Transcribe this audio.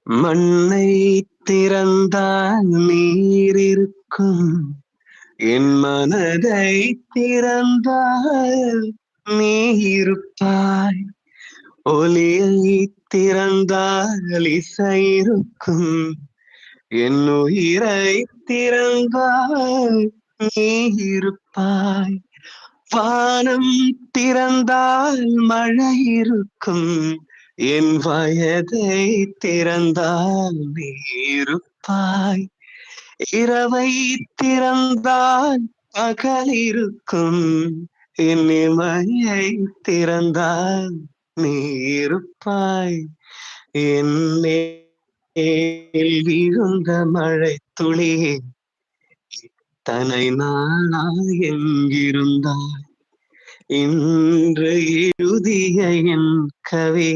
மண்ணை திறந்தால் நீர் இருக்கும், என் மனதை திறந்தால் நீ இருப்பாய். ஒலியை திறந்தால் இசை இருக்கும், என் உயிரை திறந்தால் நீ இருப்பாய். வானம் திறந்தால் மழை இருக்கும், என் வயதை திறந்தால் நீ இருப்பாய். இரவை திறந்தால் பகல் இருக்கும், என் இமையை திறந்தால் நீ இருப்பாய். என் மேல் விழுந்த மழை துளி தனை நாளா எங்கிருந்தாய்? இன்று எழுதிய என் கவி